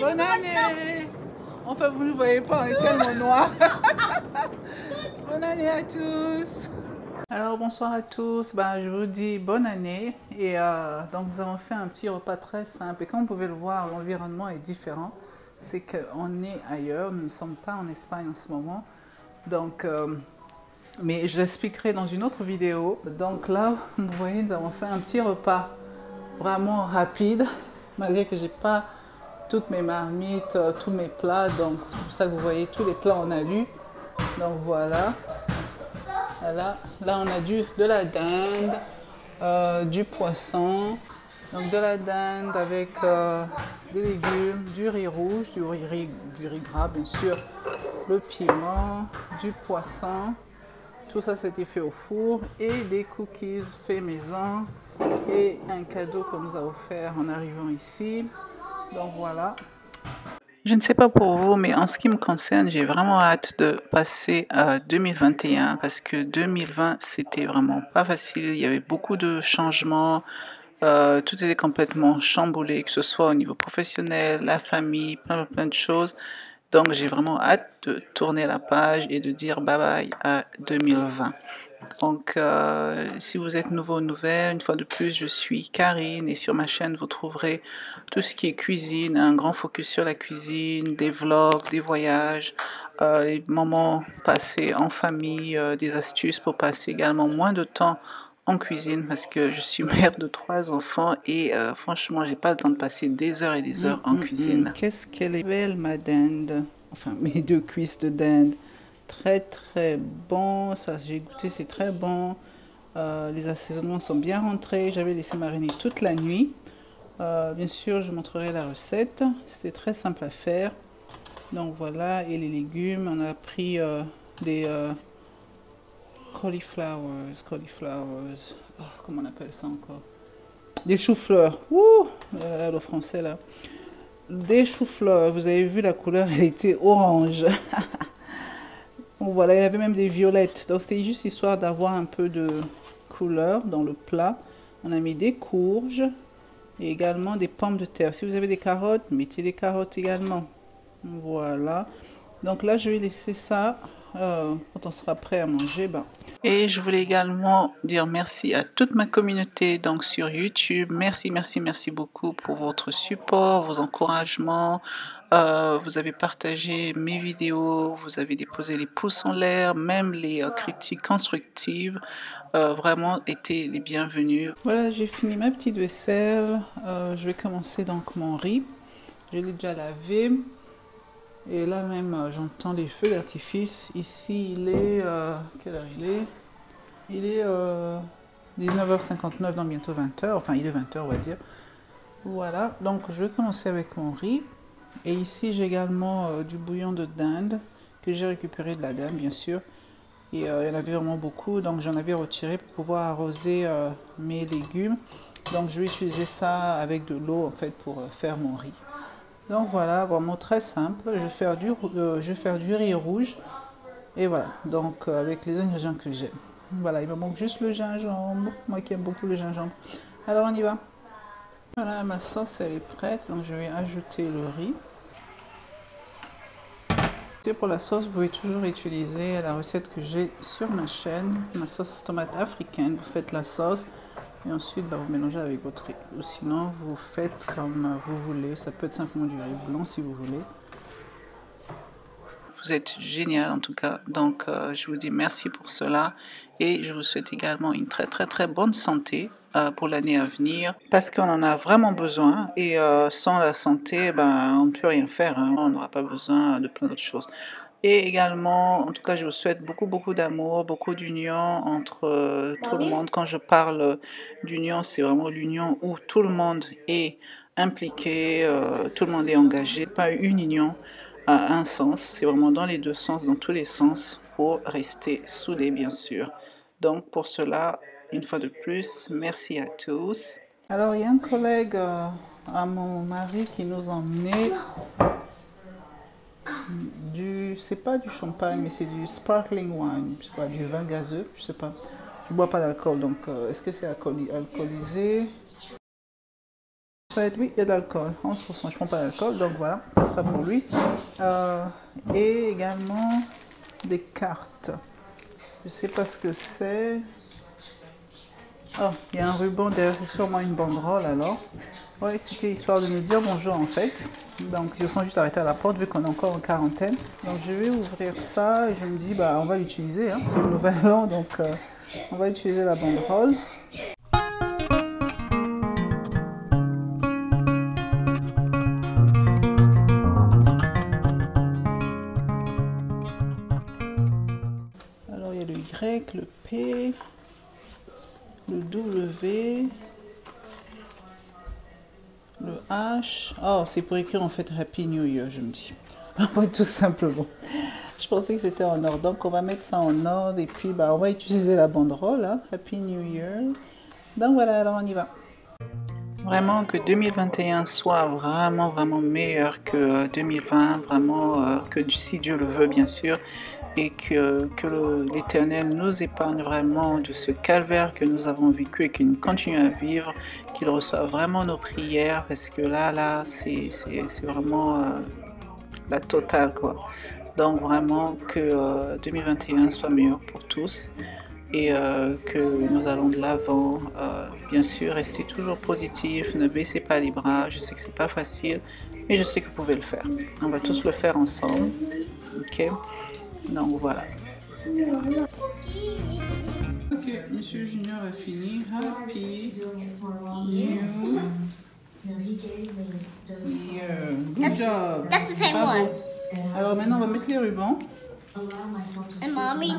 Bonne année. Enfin, vous ne le voyez pas, on est tellement noir. Bonne année à tous. Alors, bonsoir à tous. Ben, je vous dis bonne année. Et donc, nous avons fait un petit repas très simple. Et comme vous pouvez le voir, l'environnement est différent. C'est qu'on est ailleurs. Nous ne sommes pas en Espagne en ce moment. Donc, mais je l'expliquerai dans une autre vidéo. Donc là, vous voyez, nous avons fait un petit repas vraiment rapide. Malgré que j'ai pas toutes mes marmites, tous mes plats. Donc, c'est pour ça que vous voyez tous les plats en alu. Donc, voilà. Là, on a de la dinde, du poisson, donc de la dinde avec des légumes, du riz rouge, du riz gras bien sûr, le piment, du poisson, tout ça c'était fait au four et des cookies faits maison et un cadeau qu'on nous a offert en arrivant ici. Donc voilà. Je ne sais pas pour vous, mais en ce qui me concerne, j'ai vraiment hâte de passer à 2021 parce que 2020, c'était vraiment pas facile. Il y avait beaucoup de changements, tout était complètement chamboulé, que ce soit au niveau professionnel, la famille, plein de choses. Donc j'ai vraiment hâte de tourner la page et de dire bye bye à 2020. Donc, si vous êtes nouveau ou nouvelle, une fois de plus, je suis Karine et sur ma chaîne, vous trouverez tout ce qui est cuisine, un grand focus sur la cuisine, des vlogs, des voyages, les moments passés en famille, des astuces pour passer également moins de temps en cuisine parce que je suis mère de 3 enfants et franchement, j'ai pas le temps de passer des heures et des heures en cuisine. Qu'est-ce qu'elle est belle, ma dinde. Enfin, mes 2 cuisses de dinde. Très bon, ça j'ai goûté, c'est très bon. Les assaisonnements sont bien rentrés, j'avais laissé mariner toute la nuit. Bien sûr, je montrerai la recette, c'était très simple à faire. Donc voilà, et les légumes, on a pris des cauliflowers, oh, comment on appelle ça encore? Des choux-fleurs, le français là. Des choux-fleurs, vous avez vu la couleur, elle était orange. Donc voilà, il y avait même des violettes. Donc c'était juste histoire d'avoir un peu de couleur dans le plat. On a mis des courges et également des pommes de terre. Si vous avez des carottes, mettez des carottes également. Voilà. Donc là, je vais laisser ça quand on sera prêt à manger. Et je voulais également dire merci à toute ma communauté donc sur YouTube. Merci beaucoup pour votre support, vos encouragements. Vous avez partagé mes vidéos, vous avez déposé les pouces en l'air, même les critiques constructives. Vraiment étaient les bienvenus. Voilà, j'ai fini ma petite vaisselle. Je vais commencer donc mon riz. Je l'ai déjà lavé. Et là même, j'entends les feux d'artifice. Ici, il est... quelle heure il est? Il est 19h59, donc bientôt 20h. Enfin, il est 20h, on va dire. Voilà, donc je vais commencer avec mon riz. Et ici, j'ai également du bouillon de dinde que j'ai récupéré de la dinde, bien sûr. Et il y en avait vraiment beaucoup, donc j'en avais retiré pour pouvoir arroser mes légumes. Donc je vais utiliser ça avec de l'eau, en fait, pour faire mon riz. Donc voilà, vraiment très simple. Je vais faire du riz rouge. Et voilà, donc avec les ingrédients que j'ai. Voilà, il me manque juste le gingembre. Moi qui aime beaucoup le gingembre. Alors on y va. Voilà, ma sauce elle est prête. Donc je vais ajouter le riz. Et pour la sauce, vous pouvez toujours utiliser la recette que j'ai sur ma chaîne. Ma sauce tomate africaine. Vous faites la sauce. Et ensuite, vous mélangez avec votre riz. Ou sinon, vous faites comme vous voulez. Ça peut être simplement du riz blanc si vous voulez. Vous êtes génial en tout cas. Donc, je vous dis merci pour cela. Et je vous souhaite également une très bonne santé pour l'année à venir. Parce qu'on en a vraiment besoin. Et sans la santé, on ne peut rien faire. Hein. On n'aura pas besoin de plein d'autres choses. Et également, en tout cas, je vous souhaite beaucoup d'amour, beaucoup d'union entre tout le monde. Quand je parle d'union, c'est vraiment l'union où tout le monde est impliqué, tout le monde est engagé. Pas une union à un sens, c'est vraiment dans les 2 sens, dans tous les sens, pour rester soudés, bien sûr. Donc, pour cela, une fois de plus, merci à tous. Alors, il y a un collègue à mon mari qui nous a emmené c'est pas du champagne, mais c'est du sparkling wine, je sais pas, du vin gazeux, je sais pas. Je bois pas d'alcool, donc est-ce que c'est alcoolisé? fait, oui, il y a de l'alcool, 11%. Je prends pas d'alcool, donc voilà, ça sera pour lui. Et également des cartes. Je sais pas ce que c'est. Oh, il y a un ruban derrière, c'est sûrement une banderole alors. Ouais, c'était histoire de nous dire bonjour en fait. Donc ils se sont juste arrêtés à la porte vu qu'on est encore en quarantaine. Donc je vais ouvrir ça et je me dis bah on va l'utiliser, hein. C'est le nouvel an donc on va utiliser la banderole. Alors il y a le Y, le P, le W, le H. Oh, c'est pour écrire en fait Happy New Year, je me dis. Ouais, tout simplement. Je pensais que c'était en ordre. Donc, on va mettre ça en ordre et puis bah, on va utiliser la banderole. Hein. Happy New Year. Donc voilà, alors on y va. Vraiment que 2021 soit vraiment meilleur que 2020. Vraiment que si Dieu le veut, bien sûr. Et que l'Éternel nous épargne vraiment de ce calvaire que nous avons vécu et qu'il nous continue à vivre, qu'il reçoive vraiment nos prières parce que là c'est vraiment la totale quoi. Donc vraiment que 2021 soit meilleur pour tous et que nous allons de l'avant, bien sûr, restez toujours positif, ne baissez pas les bras, je sais que c'est pas facile, mais je sais que vous pouvez le faire. On va tous le faire ensemble, ok? Donc voilà. Ok, Monsieur Junior a fini. Happy New Year. Good job. That's the same Bravo. one. Alors maintenant on va mettre les rubans. And mommy,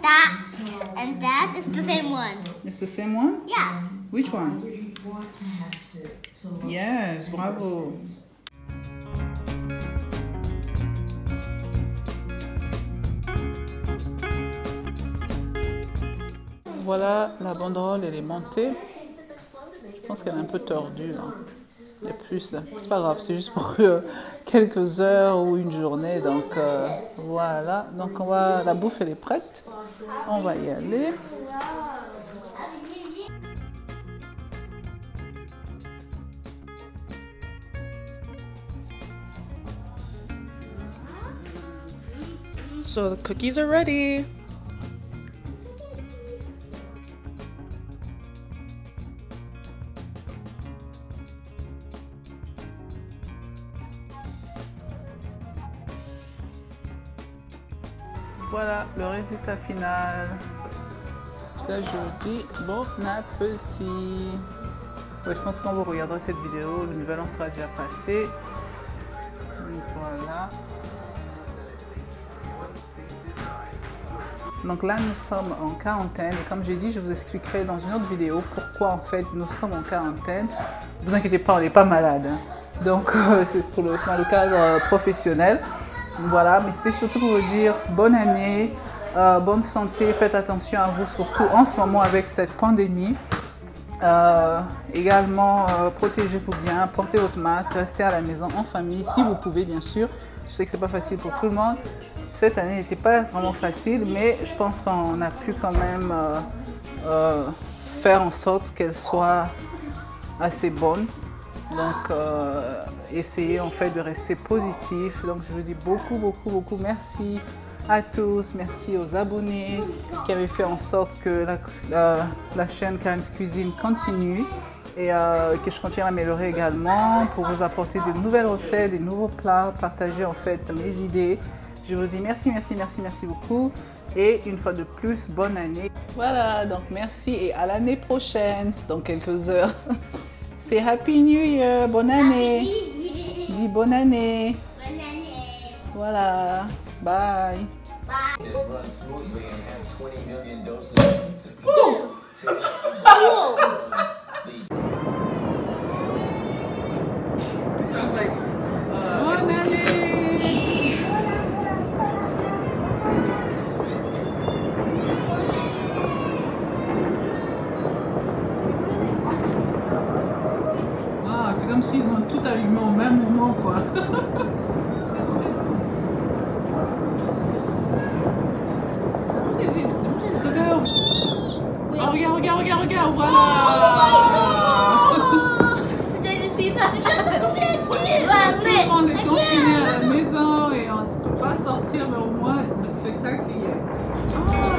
that is the same one. It's the same one? Yeah. Which one? Yes, bravo. Voilà, la banderole elle est montée. Je pense qu'elle est un peu tordue. Hein. Il y a plus là. C'est pas grave, c'est juste pour quelques heures ou une journée. Donc voilà. Donc on va. La bouffe elle est prête. On va y aller. So the cookies are ready. Voilà le résultat final. Là je vous dis bon appétit. Ouais, je pense qu'on vous regardera cette vidéo, le nouvel an sera déjà passé. Voilà. Donc là nous sommes en quarantaine et comme j'ai dit je vous expliquerai dans une autre vidéo pourquoi en fait nous sommes en quarantaine. Ne vous inquiétez pas, on n'est pas malade. Hein. Donc c'est dans le cadre professionnel. Voilà, mais c'était surtout pour vous dire bonne année, bonne santé, faites attention à vous, surtout en ce moment avec cette pandémie. Également, protégez-vous bien, portez votre masque, restez à la maison en famille, si vous pouvez bien sûr. Je sais que c'est pas facile pour tout le monde. Cette année n'était pas vraiment facile, mais je pense qu'on a pu quand même faire en sorte qu'elle soit assez bonne. Donc, essayez en fait de rester positif. Donc, je vous dis beaucoup merci à tous. Merci aux abonnés qui avaient fait en sorte que la chaîne Karen's Cuisine continue et que je continue à améliorer également pour vous apporter de nouvelles recettes, des nouveaux plats, partager en fait mes idées. Je vous dis merci beaucoup et une fois de plus, bonne année. Voilà, donc merci et à l'année prochaine, dans quelques heures. C'est Happy New Year, bonne année. Dis bonne année. Bonne année. Voilà, bye. Bye. It sounds like bonne année. Ah, c'est comme s'ils ont tout allumé au même moment, quoi. Oh, regarde, voilà. They just on est confinés à la maison et on ne peut pas sortir, mais au moins le spectacle y est. Oh,